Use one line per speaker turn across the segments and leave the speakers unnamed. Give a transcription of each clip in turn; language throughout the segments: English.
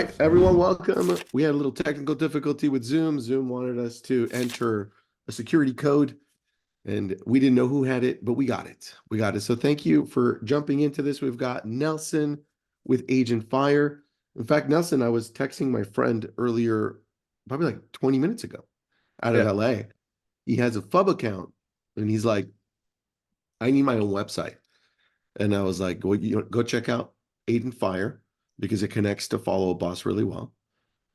right, everyone, welcome. We had a little technical difficulty with Zoom. Zoom wanted us to enter a security code, and we didn't know who had it, but we got it. We got it. So thank you for jumping into this. We've got Nelson with Agent Fire. In fact, Nelson, I was texting my friend earlier, probably like 20 minutes ago, out of
Yeah.
LA. He has a FUB account, and he's like, I need my own website. And I was like, go check out Agent Fire because it connects to Follow Boss really well.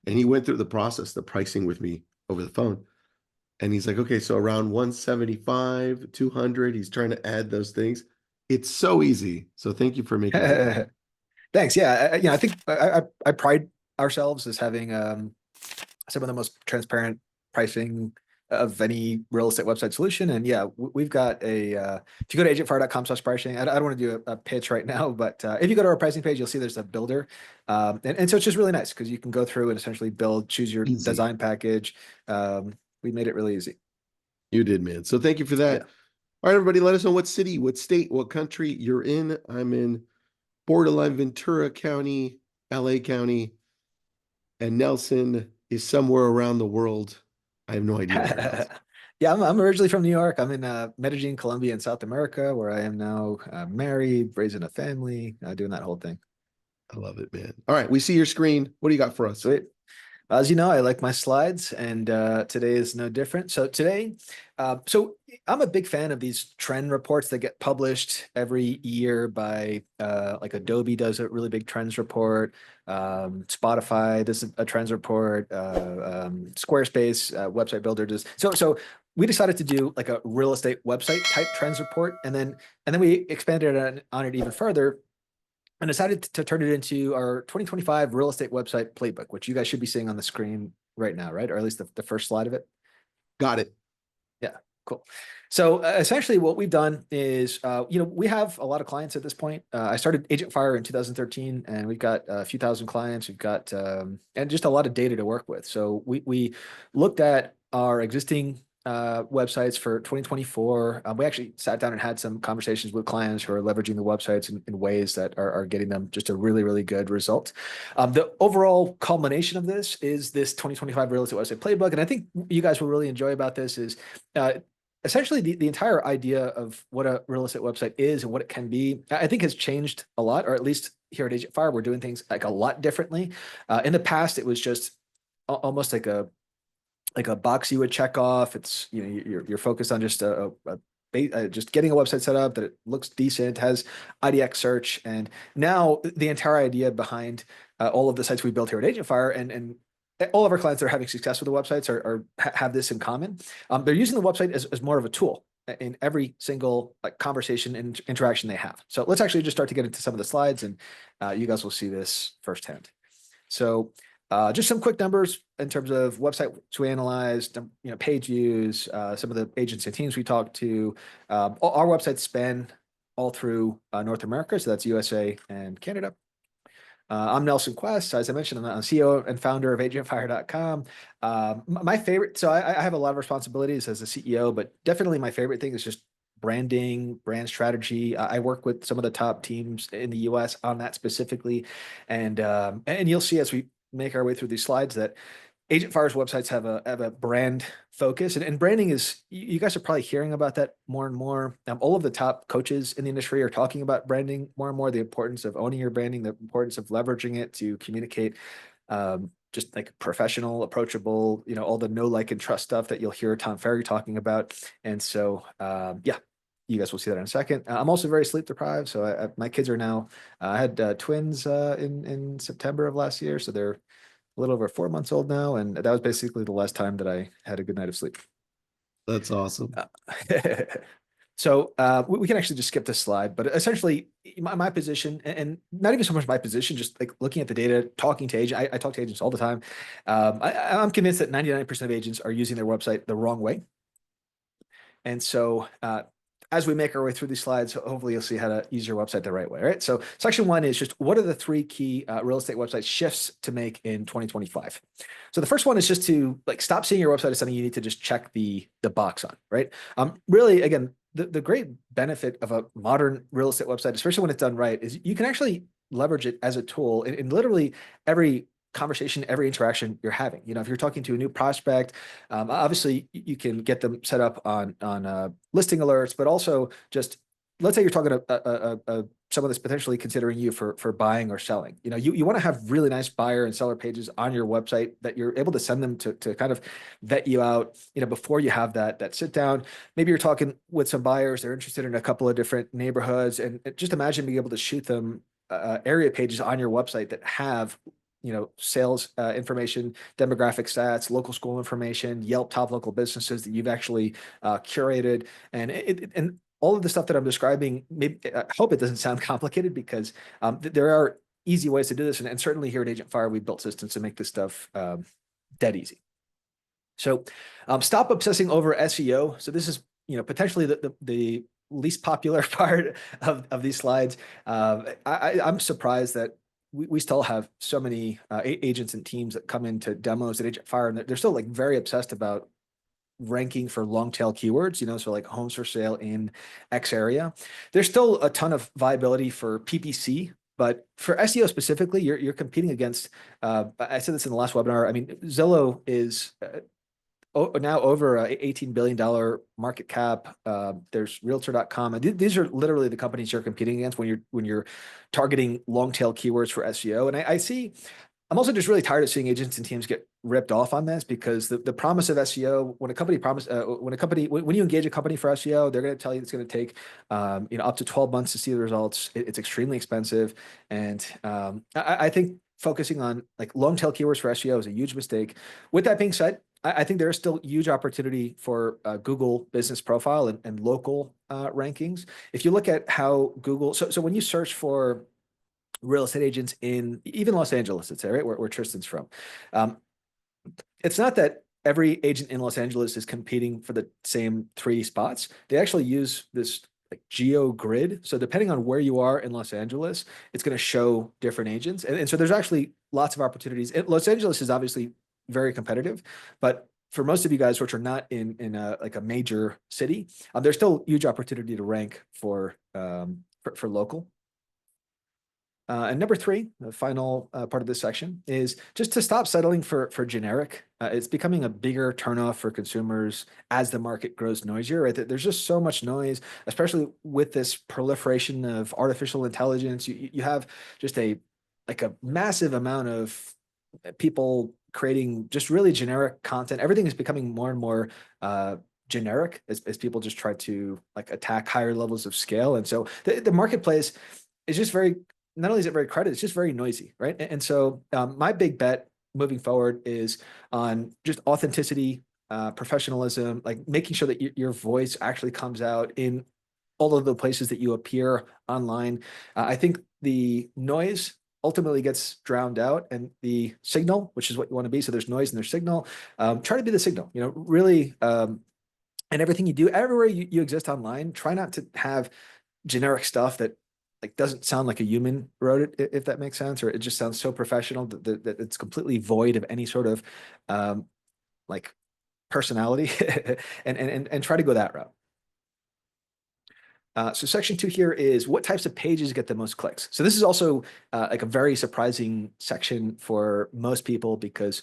And he went through the process, the pricing with me over the phone. And he's like, okay, so around 175, 200, he's trying to add those things. It's so easy. So thank you for making it easy.
Thanks. Yeah. I think I pride ourselves as having some of the most transparent pricing of any real estate website solution. And yeah, we've got if you go to agentfire.com/pricing, I don't want to do a pitch right now, but if you go to our pricing page, you'll see there's a builder. And so it's just really nice because you can go through and essentially choose your
Easy.
design package. We made it really easy.
You did, man. So thank you for that.
Yeah.
All right, everybody, let us know what city, what state, what country you're in. I'm in borderline Ventura County, LA County, and Nelson is somewhere around the world. I have no idea where else.
Yeah, I'm originally from New York. I'm in Medellin, Colombia, in South America, where I am now married, raising a family, doing that whole thing.
I love it, man. All right, we see your screen. What do you got for us?
Sweet. As you know, I like my slides, and today is no different. So today, so I'm a big fan of these trend reports that get published every year by like Adobe does a really big trends report. Spotify does a trends report. Squarespace website builder does. So we decided to do like a real estate website type trends report, and then we expanded on it even further and decided to turn it into our 2025 real estate website playbook, which you guys should be seeing on the screen right now, right? Or at least the first slide of it.
Got it.
Yeah, cool. So essentially what we've done is, we have a lot of clients at this point. I started Agent Fire in 2013, and we've got a few thousand clients. We've got, and just a lot of data to work with. So we looked at our existing websites for 2024. We actually sat down and had some conversations with clients who are leveraging the websites in ways that are getting them just a really, really good result. The overall culmination of this is this 2025 real estate website playbook. And I think you guys will really enjoy about this is essentially the entire idea of what a real estate website is and what it can be, I think has changed a lot, or at least here at Agent Fire, we're doing things like a lot differently. In the past, it was just almost like a box you would check off. It's, you're focused on just just getting a website set up that it looks decent, has IDX search. And now the entire idea behind all of the sites we built here at Agent Fire and all of our clients that are having success with the websites have this in common. They're using the website as more of a tool in every single conversation and interaction they have. So let's actually just start to get into some of the slides, and you guys will see this firsthand. So just some quick numbers in terms of websites we analyzed, page views, some of the agents and teams we talked to. Our websites span all through North America, so that's USA and Canada. I'm Nelson Quest. As I mentioned, I'm the CEO and founder of agentfire.com. My favorite, so I have a lot of responsibilities as a CEO, but definitely my favorite thing is just branding, brand strategy. I work with some of the top teams in the US on that specifically. And you'll see as we make our way through these slides that Agent Fire's websites have a brand focus, and branding is, you guys are probably hearing about that more and more. All of the top coaches in the industry are talking about branding more and more, the importance of owning your branding, the importance of leveraging it to communicate just like professional, approachable, all the know, like, and trust stuff that you'll hear Tom Ferry talking about. And so, yeah, you guys will see that in a second. I'm also very sleep deprived. So my kids are now, I had twins in September of last year. So they're a little over 4 months old now. And that was basically the last time that I had a good night of sleep.
That's awesome.
So we can actually just skip this slide, but essentially my position, and not even so much my position, just like looking at the data, talking to agents. I talk to agents all the time. I'm convinced that 99% of agents are using their website the wrong way. And so as we make our way through these slides, hopefully you'll see how to use your website the right way, right? So section 1 is just what are the 3 key real estate website shifts to make in 2025? So the first one is just to stop seeing your website as something you need to just check the box on, right? Really, again, the great benefit of a modern real estate website, especially when it's done right, is you can actually leverage it as a tool in literally every conversation, every interaction you're having. If you're talking to a new prospect, obviously you can get them set up on listing alerts, but also just let's say you're talking to someone that's potentially considering you for buying or selling. You want to have really nice buyer and seller pages on your website that you're able to send them to kind of vet you out, before you have that sit down. Maybe you're talking with some buyers, they're interested in a couple of different neighborhoods, and just imagine being able to shoot them area pages on your website that have sales information, demographic stats, local school information, Yelp top local businesses that you've actually curated, and all of the stuff that I'm describing. Maybe I hope it doesn't sound complicated, because there are easy ways to do this, and certainly here at Agent Fire, we built systems to make this stuff dead easy. So stop obsessing over SEO. So this is potentially the least popular part of these slides. I'm surprised that we still have so many agents and teams that come into demos at Agent Fire, and they're still like very obsessed about ranking for long tail keywords, so like homes for sale in X area. There's still a ton of viability for PPC, but for SEO specifically, you're competing against, I said this in the last webinar, I mean, Zillow is now over a $18 billion market cap. There's realtor.com. These are literally the companies you're competing against when you're targeting long tail keywords for SEO. And I'm also just really tired of seeing agents and teams get ripped off on this, because the promise of SEO, when you engage a company for SEO, they're going to tell you it's going to take up to 12 months to see the results. It's extremely expensive, and I think focusing on like long tail keywords for SEO is a huge mistake. With that being said, I think there is still huge opportunity for Google Business Profile and local rankings. If you look at how Google, so when you search for real estate agents in even Los Angeles, let's say, right, where Tristan's from, it's not that every agent in Los Angeles is competing for the same 3 spots. They actually use this like geo grid. So depending on where you are in Los Angeles, it's going to show different agents. And so there's actually lots of opportunities. Los Angeles is obviously very competitive, but for most of you guys, which are not in a major city, there's still huge opportunity to rank for local. And number 3, the final part of this section, is just to stop settling for generic. It's becoming a bigger turnoff for consumers as the market grows noisier, right? There's just so much noise, especially with this proliferation of artificial intelligence. You have just a massive amount of people creating just really generic content. Everything is becoming more and more generic as people just try to like attack higher levels of scale. And so the marketplace is just not only is it very crowded, it's just very noisy, right? And so my big bet moving forward is on just authenticity, professionalism, like making sure that your voice actually comes out in all of the places that you appear online. I think the noise ultimately gets drowned out, and the signal, which is what you want to be, so there's noise and there's signal, try to be the signal, really, and everything you do, everywhere you exist online, try not to have generic stuff that like doesn't sound like a human wrote it, if that makes sense, or it just sounds so professional that it's completely void of any sort of like personality, and try to go that route. So section 2 here is what types of pages get the most clicks. So this is also like a very surprising section for most people, because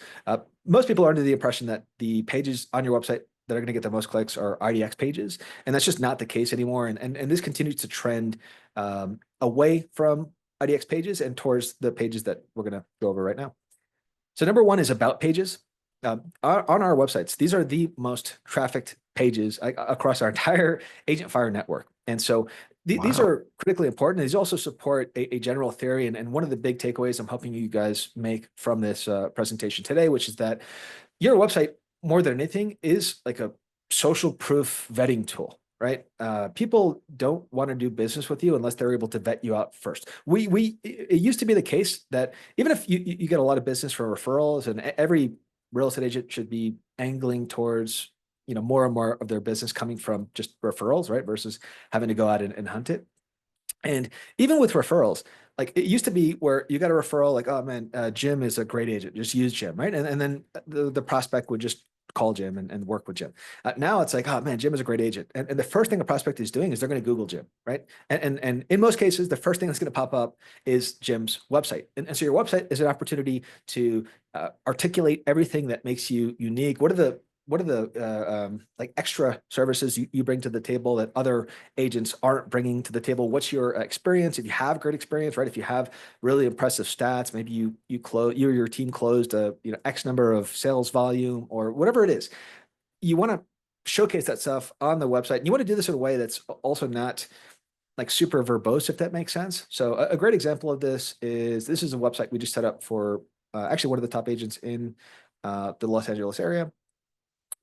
most people are under the impression that the pages on your website that are going to get the most clicks are IDX pages. And that's just not the case anymore. And this continues to trend away from IDX pages and towards the pages that we're going to go over right now. So number 1 is about pages. On our websites, these are the most trafficked pages across our entire Agent Fire network. And so these are critically important. These also support a general theory. And one of the big takeaways I'm hoping you guys make from this presentation today, which is that your website, more than anything, is like a social proof vetting tool, right? People don't want to do business with you unless they're able to vet you out first. It used to be the case that even if you get a lot of business from referrals, and every real estate agent should be angling towards more and more of their business coming from just referrals, right? Versus having to go out and hunt it. And even with referrals, like it used to be where you got a referral, like, oh man, Jim is a great agent, just use Jim, right? And then the prospect would just call Jim and work with Jim. Now it's like, oh man, Jim is a great agent. And the first thing a prospect is doing is they're going to Google Jim, right? And in most cases, the first thing that's going to pop up is Jim's website. And so your website is an opportunity to articulate everything that makes you unique. What are the like extra services you bring to the table that other agents aren't bringing to the table? What's your experience? If you have great experience, right? If you have really impressive stats, maybe you or your team closed a X number of sales volume or whatever it is, you want to showcase that stuff on the website. And you want to do this in a way that's also not like super verbose, if that makes sense. So a great example of this is a website we just set up for actually one of the top agents in the Los Angeles area.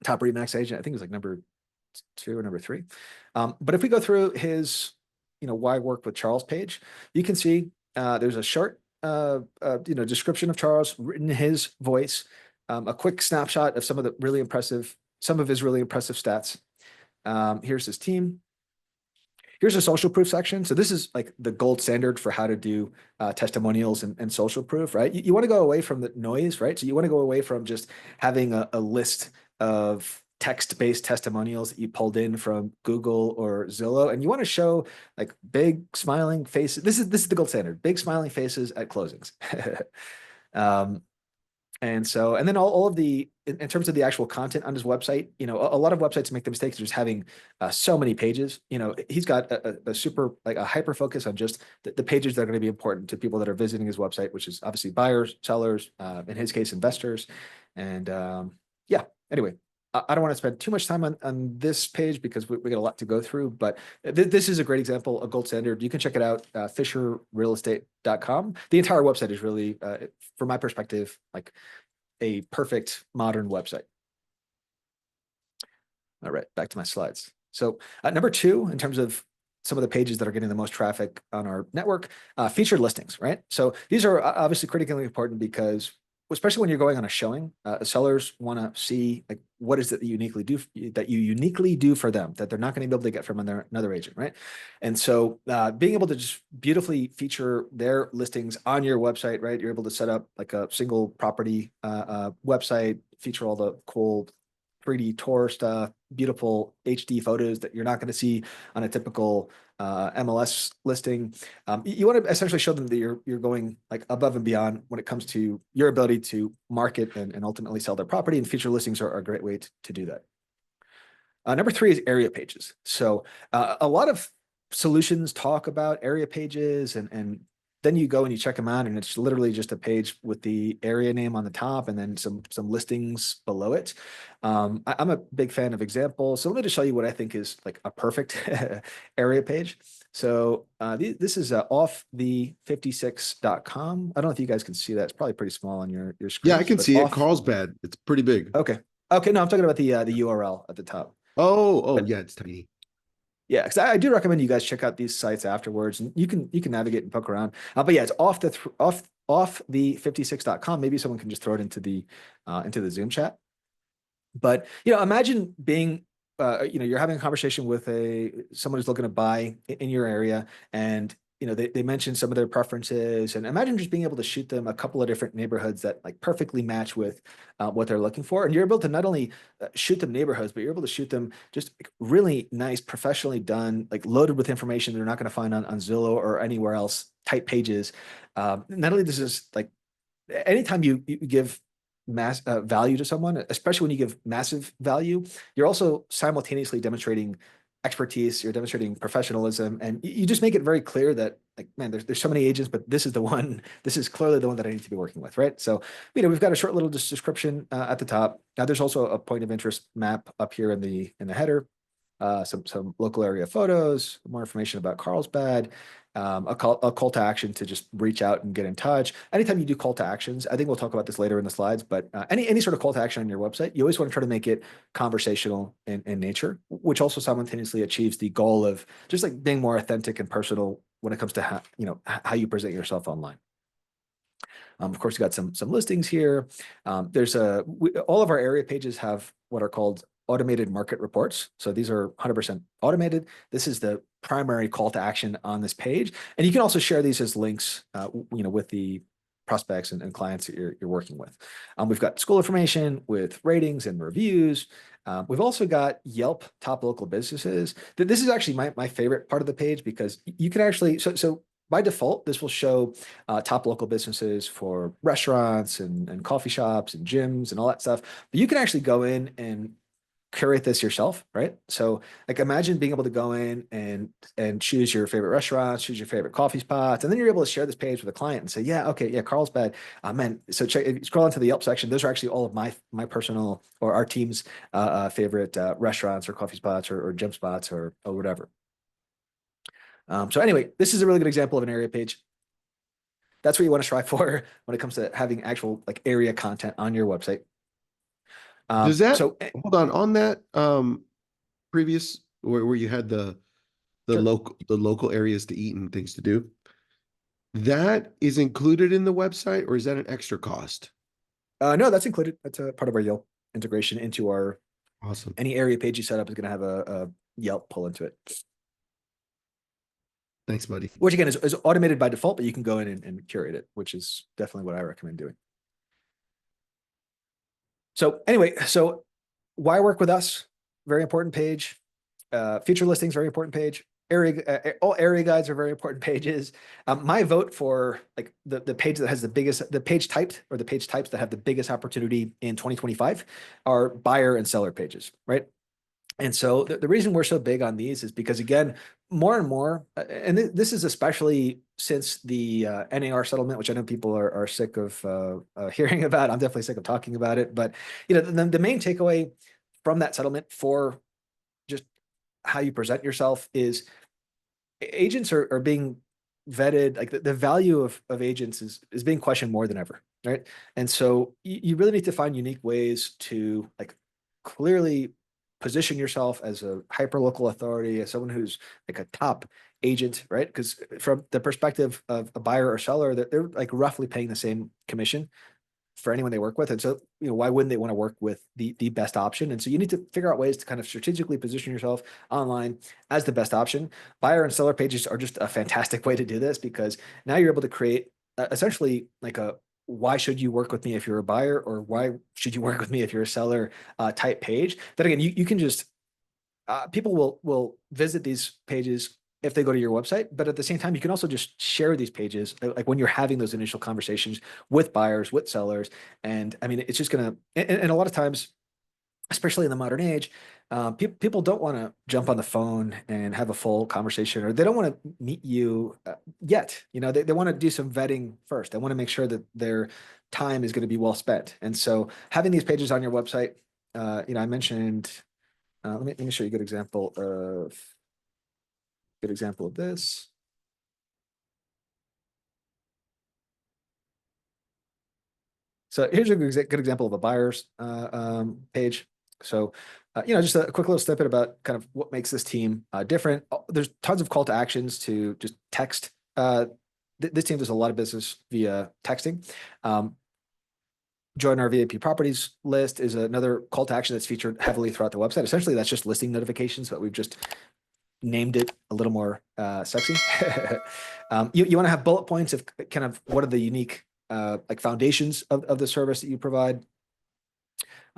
Top Remax agent, I think it was like number 2 or number 3. But if we go through his, why work with Charles page, you can see there's a short, description of Charles written in his voice, a quick snapshot of some of his really impressive stats. Here's his team. Here's a social proof section. So this is like the gold standard for how to do testimonials and social proof, right? You want to go away from the noise, right? So you want to go away from just having a list of text-based testimonials that you pulled in from Google or Zillow, and you want to show like big smiling faces. This is the gold standard: big smiling faces at closings. And then all of the, in terms of the actual content on his website, a lot of websites make the mistake of just having so many pages. He's got a super, like a hyper focus on just the pages that are going to be important to people that are visiting his website, which is obviously buyers, sellers, in his case, investors. And yeah, anyway, I don't want to spend too much time on this page because we got a lot to go through, but this is a great example, a gold standard. You can check it out, fisherrealestate.com. The entire website is really, from my perspective, like a perfect modern website. All right, back to my slides. So number 2, in terms of some of the pages that are getting the most traffic on our network, featured listings, right? So these are obviously critically important because, especially when you're going on a showing, sellers want to see like what is it that you uniquely do for them that they're not going to be able to get from another agent, right? And so being able to just beautifully feature their listings on your website, right? You're able to set up like a single property website, feature all the cool 3D tour stuff, beautiful HD photos that you're not going to see on a typical MLS listing. You want to essentially show them that you're going like above and beyond when it comes to your ability to market and ultimately sell their property, and feature listings are a great way to do that. Number 3 is area pages. So a lot of solutions talk about area pages, and then you go and you check them out, and it's literally just a page with the area name on the top and then some listings below it. I'm a big fan of examples. So let me just show you what I think is like a perfect area page. So this is off the 56.com. I don't know if you guys can see that. It's probably pretty small on your screen.
Yeah, I can see it. Carlsbad. It's pretty big.
Okay. No, I'm talking about the URL at the top.
Oh, yeah, it's tiny.
Yeah, because I do recommend you guys check out these sites afterwards, and you can navigate and poke around. But yeah, it's off the 56.com. Maybe someone can just throw it into the Zoom chat. But imagine being you're having a conversation with someone who's looking to buy in your area, and they mentioned some of their preferences, and imagine just being able to shoot them a couple of different neighborhoods that like perfectly match with what they're looking for. And you're able to not only shoot them neighborhoods, but you're able to shoot them just like really nice, professionally done, like loaded with information they're not going to find on Zillow or anywhere else type pages. Not only this is like, anytime you give mass value to someone, especially when you give massive value, you're also simultaneously demonstrating expertise, you're demonstrating professionalism, and you just make it very clear that like, man, there's so many agents, but this is clearly the one that I need to be working with, right? So, we've got a short little description at the top. Now there's also a point of interest map up here in the header, some local area photos, more information about Carlsbad, a call to action to just reach out and get in touch. Anytime you do call to actions, I think we'll talk about this later in the slides, but any sort of call to action on your website, you always want to try to make it conversational in nature, which also simultaneously achieves the goal of just like being more authentic and personal when it comes to how you present yourself online. Of course, you got some listings here. All of our area pages have what are called automated market reports. So these are 100% automated. This is the primary call to action on this page. And you can also share these as links, with the prospects and clients that you're working with. We've got school information with ratings and reviews. We've also got Yelp top local businesses. This is actually my favorite part of the page because you can actually, so by default, this will show top local businesses for restaurants and coffee shops and gyms and all that stuff. But you can actually go in and curate this yourself, right? So like imagine being able to go in and choose your favorite restaurants, choose your favorite coffee spots, and then you're able to share this page with a client and say, yeah, okay, yeah, Carlsbad, man. So check, scroll into the Yelp section. Those are actually all of my personal or our team's favorite restaurants or coffee spots or gym spots or whatever. So anyway, this is a really good example of an area page. That's what you want to strive for when it comes to having actual like area content on your website.
Does that hold on that previous where you had the
Sure.
local areas to eat and things to do? That is included in the website, or is that an extra cost?
No, that's included. That's a part of our Yelp integration into our
Awesome.
any area page you set up is going to have a Yelp pull into it.
Thanks, buddy.
Which again is automated by default, but you can go in and curate it, which is definitely what I recommend doing. So anyway, so why work with us? Very important page. Feature listings, very important page. All area guides are very important pages. My vote for like the page that has the page types that have the biggest opportunity in 2025 are buyer and seller pages, right? And so the reason we're so big on these is because again, more and more, and this is especially since the NAR settlement, which I know people are sick of hearing about. I'm definitely sick of talking about it. But you know, the main takeaway from that settlement for just how you present yourself is agents are being vetted. Like the value of agents is being questioned more than ever, right? And so you really need to find unique ways to like clearly position yourself as a hyper local authority, as someone who's like a top agent, right? Because from the perspective of a buyer or seller, they're like roughly paying the same commission for anyone they work with. And so, you know, why wouldn't they want to work with the best option? And so you need to figure out ways to kind of strategically position yourself online as the best option. Buyer and seller pages are just a fantastic way to do this because now you're able to create essentially like a why should you work with me if you're a buyer, or why should you work with me if you're a seller type page. That again, you can just people will visit these pages if they go to your website, but at the same time, you can also just share these pages like when you're having those initial conversations with buyers, with sellers. And I mean, it's just gonna, and a lot of times, especially in the modern age, people don't want to jump on the phone and have a full conversation, or they don't want to meet you yet. You know, they want to do some vetting first. They want to make sure that their time is going to be well spent. And so having these pages on your website, you know, I mentioned, let me show you a good example of this. So here's a good example of a buyer's page. So, you know, just a quick little snippet about kind of what makes this team different. There's tons of call to actions to just text. This team does a lot of business via texting. Join our VIP properties list is another call to action that's featured heavily throughout the website. Essentially, that's just listing notifications, but we've just named it a little more sexy. You want to have bullet points of kind of what are the unique like foundations of the service that you provide.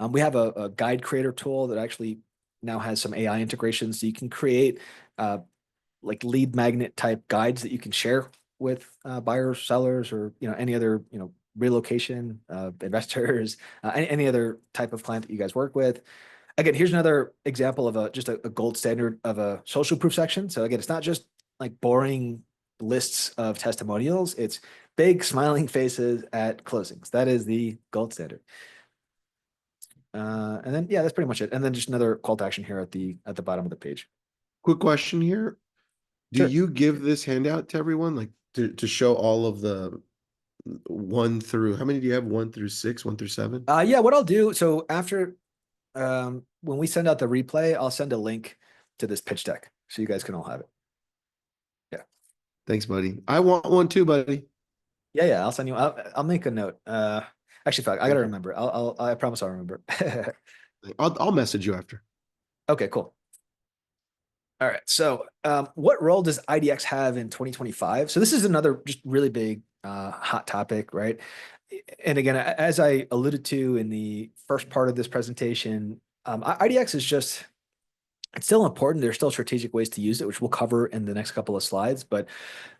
We have a guide creator tool that actually now has some AI integrations, so you can create like lead magnet type guides that you can share with buyers, sellers, or you know any other you know relocation investors, any other type of client that you guys work with. Again, here's another example of just a gold standard of a social proof section. So again, it's not just like boring lists of testimonials. It's big smiling faces at closings. That is the gold standard. And then, yeah, that's pretty much it. And then just another call to action here at the bottom of the page.
Quick question here. Do
Sure.
you give this handout to everyone, like to show all of the 1 through, how many do you have? 1 through 6, 1 through 7?
Yeah, what I'll do, so after when we send out the replay, I'll send a link to this pitch deck so you guys can all have it. Yeah.
Thanks, buddy. I want one too, buddy.
Yeah, I'll send you. I'll make a note. Actually, fuck, I gotta remember. I promise I'll remember.
I'll message you after.
Okay, cool. All right. So, what role does IDX have in 2025? So this is another just really big hot topic, right? And again, as I alluded to in the first part of this presentation, IDX is just, it's still important. There's still strategic ways to use it, which we'll cover in the next couple of slides. But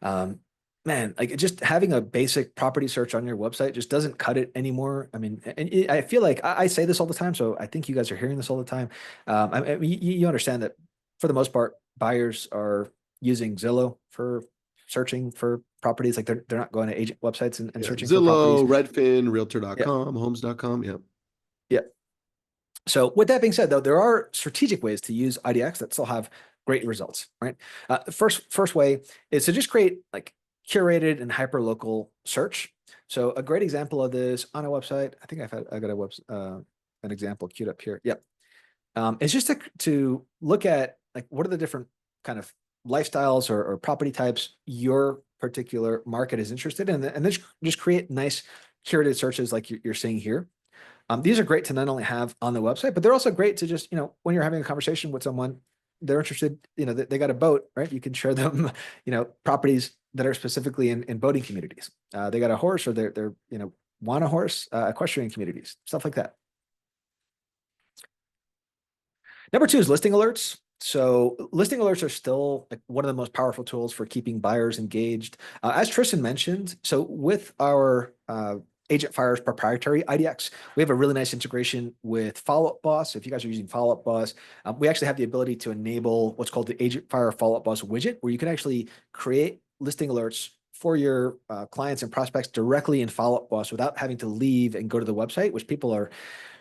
um, man, like just having a basic property search on your website just doesn't cut it anymore. I mean, and I feel like I say this all the time, so I think you guys are hearing this all the time. I mean, you understand that for the most part, buyers are using Zillow for searching for properties. Like they're not going to agent websites and
Yeah.
searching for properties.
Zillow, Redfin,
Yeah.
Realtor.com, Homes.com. Yeah.
Yeah. So with that being said, though, there are strategic ways to use IDX that still have great results, right? First way is to just create like curated and hyper local search. So a great example of this on a website, I think I got an example queued up here. Yep. It's just to look at like what are the different kind of lifestyles or property types your particular market is interested in, and then just create nice curated searches like you're seeing here. These are great to not only have on the website, but they're also great to just, when you're having a conversation with someone, they're interested, they got a boat, right? You can share them, properties that are specifically in boating communities. They got a horse or they're want a horse, equestrian communities, stuff like that. Number two is listing alerts. So listing alerts are still like one of the most powerful tools for keeping buyers engaged. As Tristan mentioned, so with our Agent Fire's proprietary IDX, we have a really nice integration with Follow Up Boss. So if you guys are using Follow Up Boss, we actually have the ability to enable what's called the Agent Fire Follow Up Boss widget, where you can actually create listing alerts for your clients and prospects directly in Follow Up Boss without having to leave and go to the website, which people are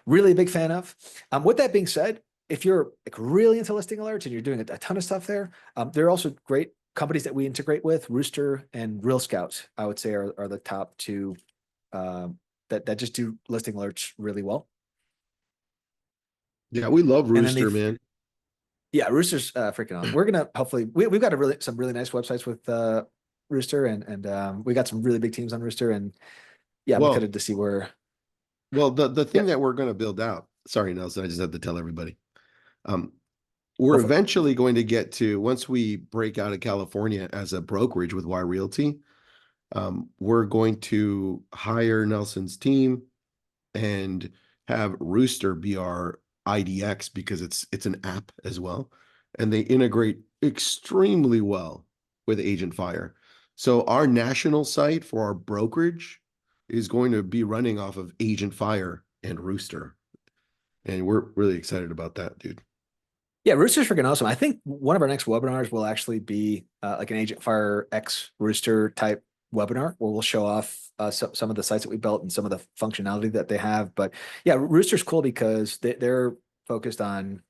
really a big fan of. With that being said, if you're like really into listing alerts and you're doing a ton of stuff there, there are also great companies that we integrate with. Rooster and Real Scout, I would say, are the top two that just do listing alerts really well.
Yeah, we love
And then
Rooster, man.
yeah, Rooster's freaking on. We're gonna hopefully we've got some really nice websites with Rooster, and we got some really big teams on Rooster, and yeah, I'm
Well,
excited to see where.
the
Yeah,
thing that we're going to build out. Sorry, Nelson, I just have to tell everybody. Um,
go
we're
for it.
eventually going to get to, once we break out of California as a brokerage with Y Realty, we're going to hire Nelson's team and have Rooster be our IDX because it's an app as well, and they integrate extremely well with Agent Fire. So our national site for our brokerage is going to be running off of Agent Fire and Rooster, and we're really excited about that, dude.
Yeah, Rooster's freaking awesome. I think one of our next webinars will actually be like an Agent Fire X Rooster type webinar where we'll show off some of the sites that we built and some of the functionality that they have. But yeah, Rooster's cool because they're focused on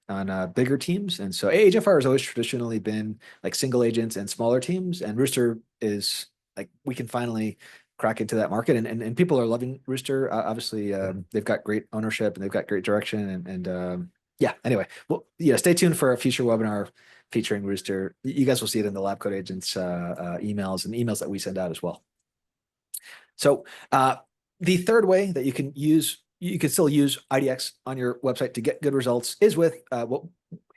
bigger teams, and so Agent Fire has always traditionally been like single agents and smaller teams, and Rooster is like we can finally crack into that market, and people are loving Rooster. Obviously, they've got great ownership and they've got great direction, and yeah, anyway, well, yeah, stay tuned for a future webinar featuring Rooster. You guys will see it in the Lab Coat Agents emails and emails that we send out as well. So the third way that you can still use IDX on your website to get good results is with what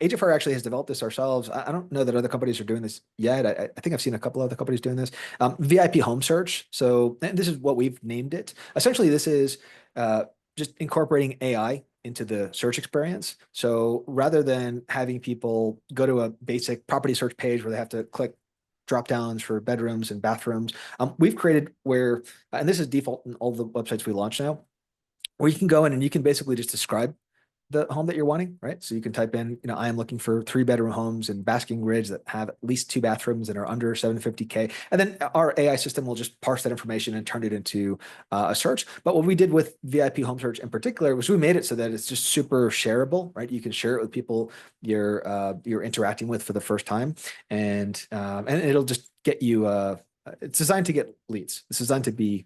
Agent Fire actually has developed this ourselves. I don't know that other companies are doing this yet. I think I've seen a couple of other companies doing this. VIP Home Search. So this is what we've named it. Essentially, this is just incorporating AI into the search experience. So rather than having people go to a basic property search page where they have to click drop downs for bedrooms and bathrooms, we've created where, and this is default in all the websites we launch now, where you can go in and you can basically just describe the home that you're wanting, right? So you can type in, I am looking for 3-bedroom homes in Basking Ridge that have at least 2 bathrooms and are under 750K. And then our AI system will just parse that information and turn it into a search. But what we did with VIP Home Search in particular was we made it so that it's just super shareable, right? You can share it with people you're interacting with for the first time, and it'll just get you. It's designed to get leads. It's designed to be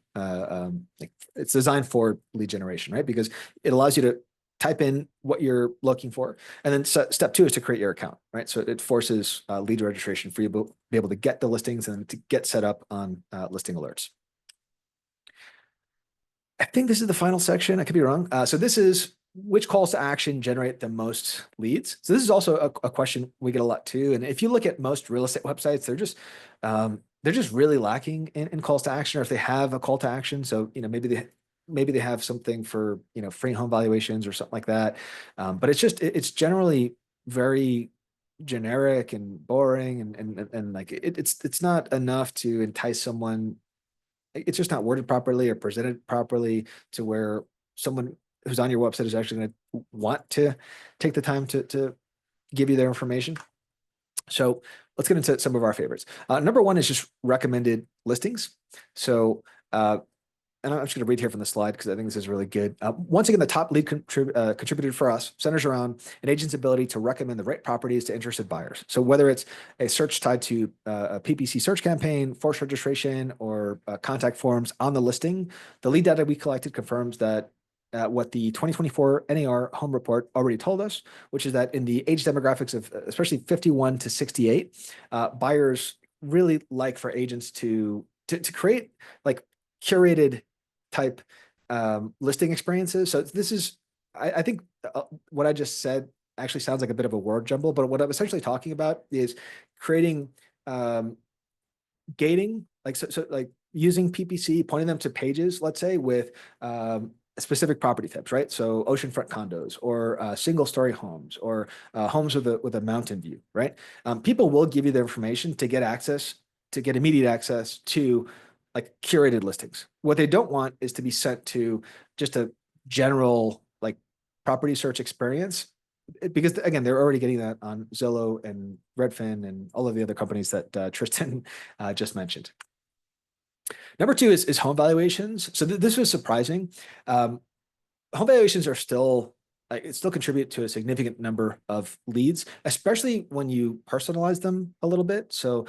it's designed for lead generation, right? Because it allows you to type in what you're looking for. And then step 2 is to create your account, right? So it forces lead registration for you to be able to get the listings and to get set up on listing alerts. I think this is the final section. I could be wrong. So this is which calls to action generate the most leads. So this is also a question we get a lot too. And if you look at most real estate websites, they're just they're just really lacking in calls to action, or if they have a call to action. So, maybe they have something for, free home valuations or something like that. But it's generally very generic and boring, and like it's not enough to entice someone. It's just not worded properly or presented properly to where someone who's on your website is actually going to want to take the time to give you their information. So let's get into some of our favorites. Number one is just recommended listings. So, and I'm just going to read here from the slide because I think this is really good. Once again, the top lead contributor for us centers around an agent's ability to recommend the right properties to interested buyers. So whether it's a search tied to a PPC search campaign, forced registration, or contact forms on the listing, the lead data we collected confirms that what the 2024 NAR home report already told us, which is that in the age demographics of especially 51 to 68, buyers really like for agents to create like curated type listing experiences. So this is, I think what I just said actually sounds like a bit of a word jumble, but what I'm essentially talking about is creating gating, like so like using PPC, pointing them to pages, let's say with specific property types, right? So oceanfront condos or single story homes or homes with a mountain view, right? People will give you the information to get access, to get immediate access to like curated listings. What they don't want is to be sent to just a general like property search experience, because again, they're already getting that on Zillow and Redfin and all of the other companies that Tristan just mentioned. Number two is home valuations. So this was surprising. Home valuations are still it still contribute to a significant number of leads, especially when you personalize them a little bit. So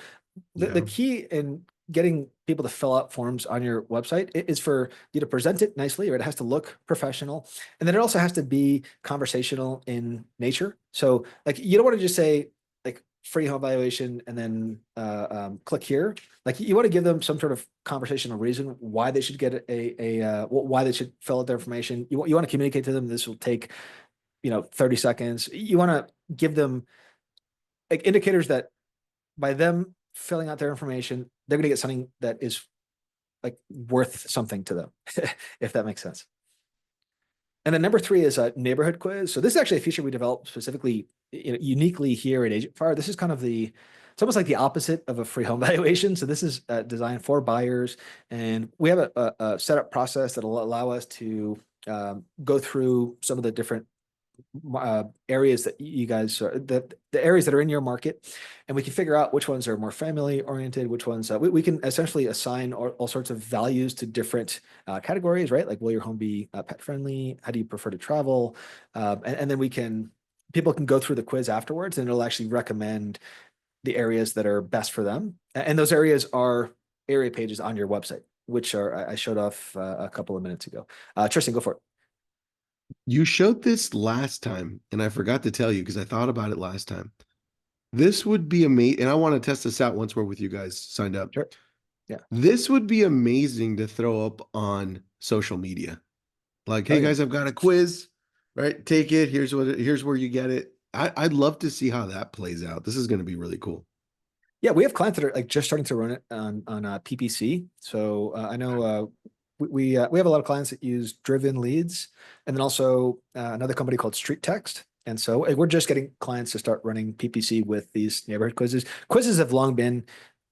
the key in getting people to fill out forms on your website is for you to present it nicely, or it has to look professional. And then it also has to be conversational in nature. So like, you don't want to just say like free home valuation and then click here. Like you want to give them some sort of conversational reason why they should get why they should fill out their information. You want to communicate to them. This will take, 30 seconds. You want to give them like indicators that by them filling out their information, they're going to get something that is like worth something to them, if that makes sense. And then number three is a neighborhood quiz. So this is actually a feature we developed specifically, uniquely here at Agent Fire. This is kind of it's almost like the opposite of a free home valuation. So this is designed for buyers, and we have a setup process that will allow us to go through some of the different areas that you guys are, the areas that are in your market, and we can figure out which ones are more family oriented, which ones we can essentially assign all sorts of values to different categories, right? Like, will your home be pet friendly? How do you prefer to travel? And then people can go through the quiz afterwards, and it'll actually recommend the areas that are best for them. And those areas are area pages on your website, which I showed off a couple of minutes ago. Tristan, go for it.
You showed this last time, and I forgot to tell you because I thought about it last time. This would be amazing, and I want to test this out once we're with you guys signed up.
Sure. Yeah.
This would be amazing to throw up on social media. Like,
Oh
hey
yeah.
guys, I've got a quiz, right? Take it. Here's where you get it. I'd love to see how that plays out. This is going to be really cool.
Yeah, we have clients that are like just starting to run it on PPC. So I know we have a lot of clients that use driven leads, and then also another company called Street Text. And so we're just getting clients to start running PPC with these neighborhood quizzes. Quizzes have long been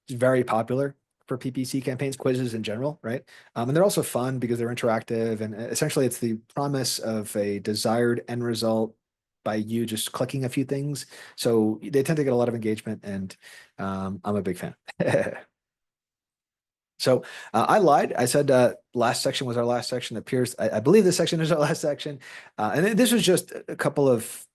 very popular for PPC campaigns, quizzes in general, right? And they're also fun because they're interactive, and essentially it's the promise of a desired end result by you just clicking a few things. So they tend to get a lot of engagement, and I'm a big fan. So I lied. I said last section was our last section. It appears I believe this section is our last section. And this was just a couple of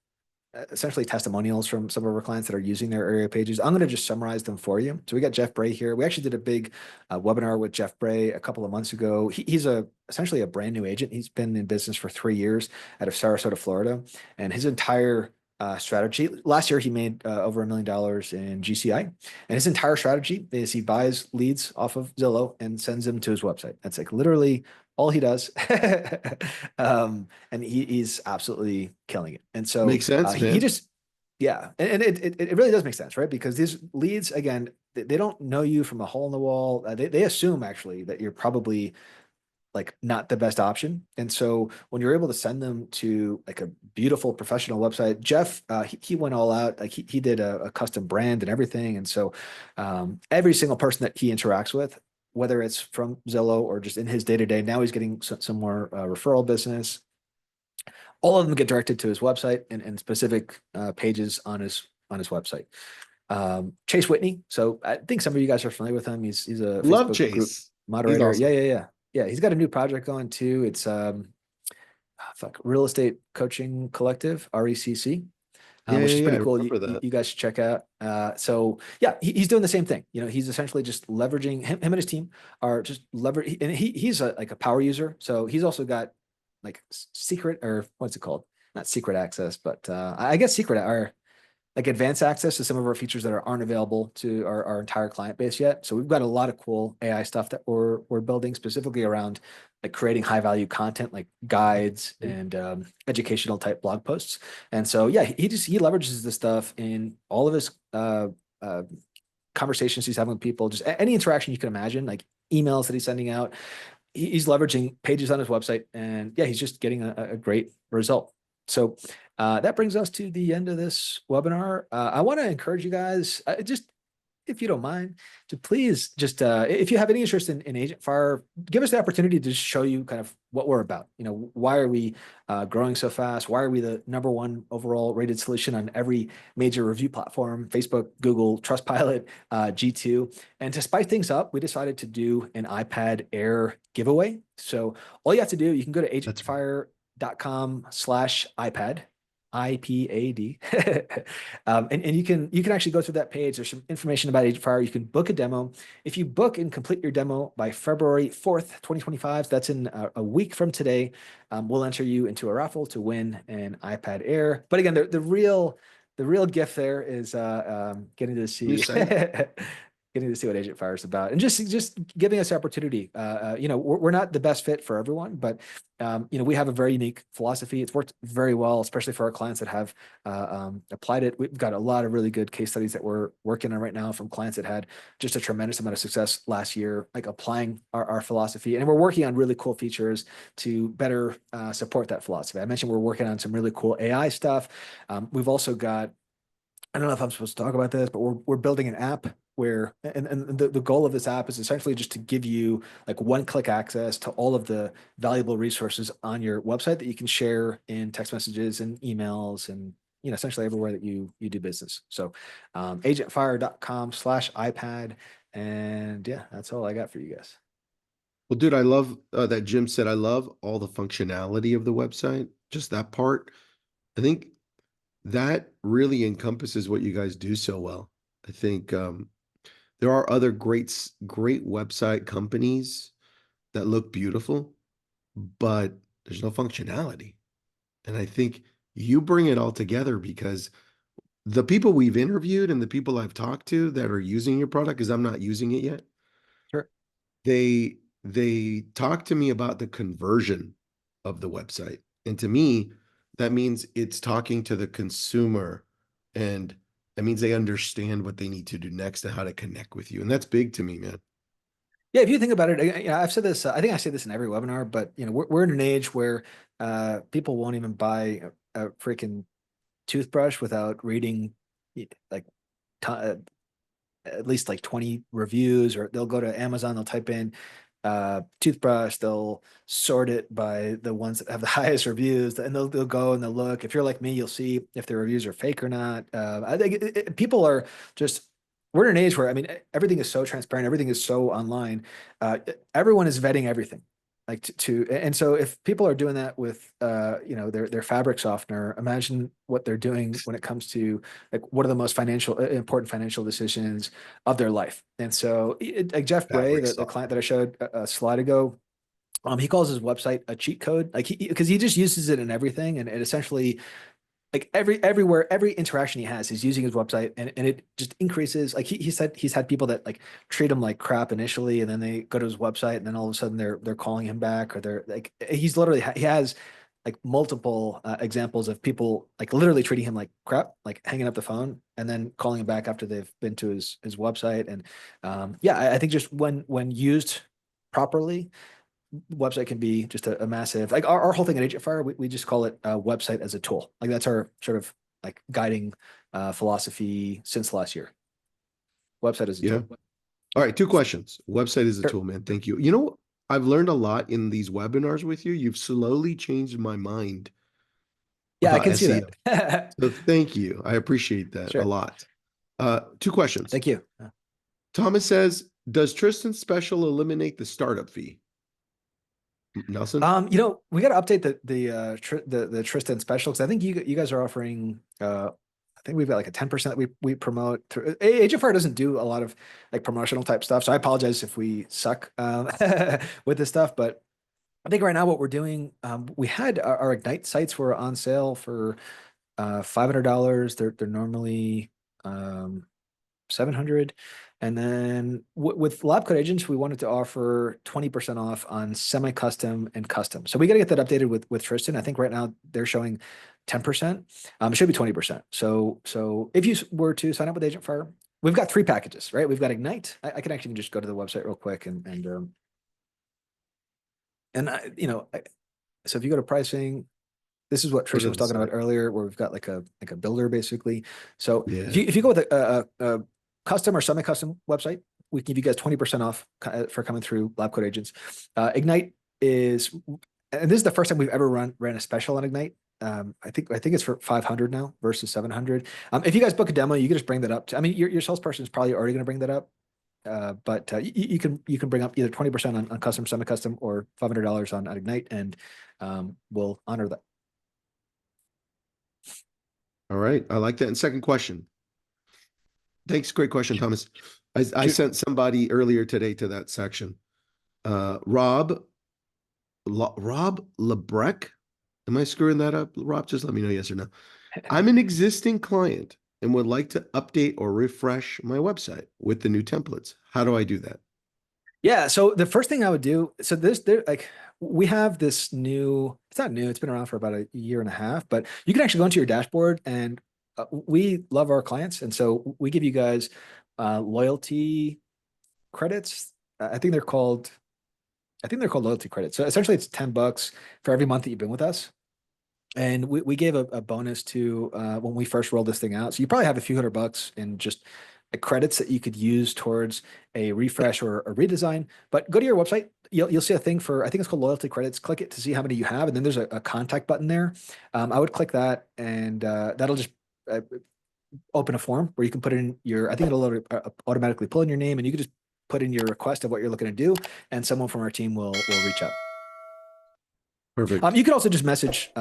essentially testimonials from some of our clients that are using their area pages. I'm going to just summarize them for you. So we got Jeff Bray here. We actually did a big webinar with Jeff Bray a couple of months ago. He's essentially a brand new agent. He's been in business for 3 years out of Sarasota, Florida, and his entire strategy. Last year, he made over $1 million in GCI, and his entire strategy is he buys leads off of Zillow and sends them to his website. That's like literally all he does. And he's absolutely killing it. And so
Makes sense,
he
man.
just, yeah, and it really does make sense, right? Because these leads, again, they don't know you from a hole in the wall. They assume actually that you're probably like not the best option. And so when you're able to send them to like a beautiful professional website, Jeff, he went all out. Like he did a custom brand and everything. And so every single person that he interacts with, whether it's from Zillow or just in his day to day, now he's getting some more referral business. All of them get directed to his website and specific pages on his website. Chase Whitney. So I think some of you guys are familiar with him. He's a
Love
Facebook group
Chase. He's
moderator.
awesome.
Yeah. He's got a new project going too. It's Real Estate Coaching Collective, RECC,
Yeah,
which
yeah,
is
yeah.
pretty
I
cool.
remember that.
You guys should check out. So yeah, he's doing the same thing. You know, he's essentially just leveraging him and his team are just leverage, and he's like a power user. So he's also got like secret, or what's it called? Not secret access, but I guess secret or like advanced access to some of our features that aren't available to our entire client base yet. So we've got a lot of cool AI stuff that we're building specifically around like creating high value content like guides and educational type blog posts. And so yeah, he leverages this stuff in all of his uh, conversations he's having with people, just any interaction you can imagine, like emails that he's sending out. He's leveraging pages on his website, and yeah, he's just getting a great result. So that brings us to the end of this webinar. I want to encourage you guys, just if you don't mind, to please just, if you have any interest in Agent Fire, give us the opportunity to just show you kind of what we're about. You know, why are we growing so fast? Why are we the #1 overall rated solution on every major review platform, Facebook, Google, Trustpilot, G2. And to spice things up, we decided to do an iPad Air giveaway. So all you have to do, you can go to
That's
agentfire.com/iPad. IPAD. And you can actually go through that page. There's some information about Agent Fire. You can book a demo. If you book and complete your demo by February 4th, 2025, that's in a week from today, we'll enter you into a raffle to win an iPad Air. But again, the real gift there is getting to
you
see
say.
getting to see what Agent Fire is about, and just giving us the opportunity. You know, we're not the best fit for everyone, but you know, we have a very unique philosophy. It's worked very well, especially for our clients that have applied it. We've got a lot of really good case studies that we're working on right now from clients that had just a tremendous amount of success last year, like applying our philosophy. And we're working on really cool features to better support that philosophy. I mentioned we're working on some really cool AI stuff. We've also got, I don't know if I'm supposed to talk about this, but we're building an app where, and the goal of this app is essentially just to give you like one-click access to all of the valuable resources on your website that you can share in text messages and emails and, you know, essentially everywhere that you do business. So agentfire.com/iPad. And yeah, that's all I got for you guys.
Well, dude, I love that Jim said, I love all the functionality of the website, just that part. I think that really encompasses what you guys do so well. I think there are other great website companies that look beautiful, but there's no functionality. And I think you bring it all together because the people we've interviewed and the people I've talked to that are using your product, because I'm not using it yet,
Sure.
they talk to me about the conversion of the website. And to me, that means it's talking to the consumer, and that means they understand what they need to do next and how to connect with you. And that's big to me, man.
Yeah, if you think about it, you know, I've said this. I think I say this in every webinar, but you know, we're in an age where people won't even buy a freaking toothbrush without reading like at least like 20 reviews, or they'll go to Amazon, they'll type in toothbrush, they'll sort it by the ones that have the highest reviews, and they'll go and they'll look. If you're like me, you'll see if the reviews are fake or not. I think people are just, we're in an age where, I mean, everything is so transparent, everything is so online. Everyone is vetting everything. Like and so if people are doing that with you know, their fabric softener, imagine what they're doing when it comes to like what are the most important financial decisions of their life. And so like Jeff Bray,
Fabric
the
soft.
client that I showed a slide ago, he calls his website a cheat code, like because he just uses it in everything, and it essentially like everywhere, every interaction he has, he's using his website, and it just increases. Like he said he's had people that like treat him like crap initially, and then they go to his website, and then all of a sudden they're calling him back, or they're like, he's literally he has like multiple examples of people like literally treating him like crap, like hanging up the phone and then calling him back after they've been to his website. And yeah, I think just when used properly, website can be just a massive, like our whole thing at Agent Fire, we just call it a website as a tool. Like that's our sort of like guiding philosophy since last year. Website as a
Yeah.
tool.
All right. Two questions. Website is a
Sure.
tool, man. Thank you. You know, I've learned a lot in these webinars with you. You've slowly changed my mind
Yeah, I
about
can see
SEO.
that.
So thank you. I appreciate that a
Sure.
lot. Two questions.
Thank you.
Thomas says, does Tristan Special eliminate the startup fee? Nelson?
We got to update the Tristan special because I think you guys are offering. I think we've got like a 10% that we promote through. Agent Fire doesn't do a lot of like promotional type stuff, so I apologize if we suck with this stuff. But I think right now what we're doing, we had our Ignite sites were on sale for $500. They're normally 700. And then with lab code agents, we wanted to offer 20% off on semi-custom and custom. So we got to get that updated with Tristan. I think right now they're showing 10%. It should be 20%. So if you were to sign up with Agent Fire, we've got 3 packages, right? We've got Ignite. I can actually just go to the website real quick so if you go to pricing, this is what Tristan was talking about earlier, where we've got like a builder basically. So
Yeah.
if you go with a custom or semi-custom website, we can give you guys 20% off for coming through Lab Code Agents. Ignite is, and this is the first time we've ever ran a special on Ignite. I think it's for 500 now versus 700. If you guys book a demo, you can just bring that up. I mean, your salesperson is probably already going to bring that up. But you can bring up either 20% on custom, semi-custom, or $500 on Ignite, and we'll honor that.
All right. I like that. And second question. Thanks. Great question, Thomas. I sent somebody earlier today to that section. Rob Lebreck. Am I screwing that up? Rob, just let me know yes or no. I'm an existing client and would like to update or refresh my website with the new templates. How do I do that?
Yeah. So the first thing I would do, so we have this new, it's not new, it's been around for about a year and a half, but you can actually go into your dashboard, and we love our clients. And so we give you guys loyalty credits. I think they're called loyalty credits. So essentially it's $10 for every month that you've been with us. And we gave a bonus to when we first rolled this thing out. So you probably have a few $100 in just credits that you could use towards a refresh or a redesign. But go to your website, you'll see a thing for, I think it's called loyalty credits. Click it to see how many you have, and then there's a contact button there. I would click that, and that'll just open a form where you can put in your, I think it'll automatically pull in your name, and you can just put in your request of what you're looking to do, and someone from our team will reach out.
Perfect.
You could also just message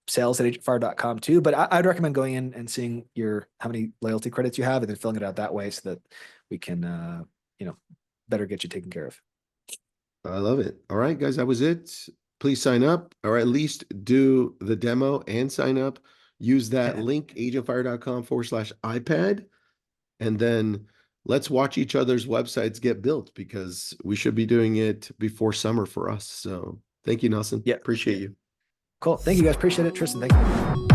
sales@agentfire.com too, but I'd recommend going in and seeing how many loyalty credits you have, and then filling it out that way so that we can better get you taken care of.
I love it. All right, guys, that was it. Please sign up, or at least do the demo and sign up. Use that link, agentfire.com/iPad, and then let's watch each other's websites get built, because we should be doing it before summer for us. So thank you, Nelson.
Yeah.
Appreciate you.
Cool. Thank you guys. Appreciate it. Tristan, thank you.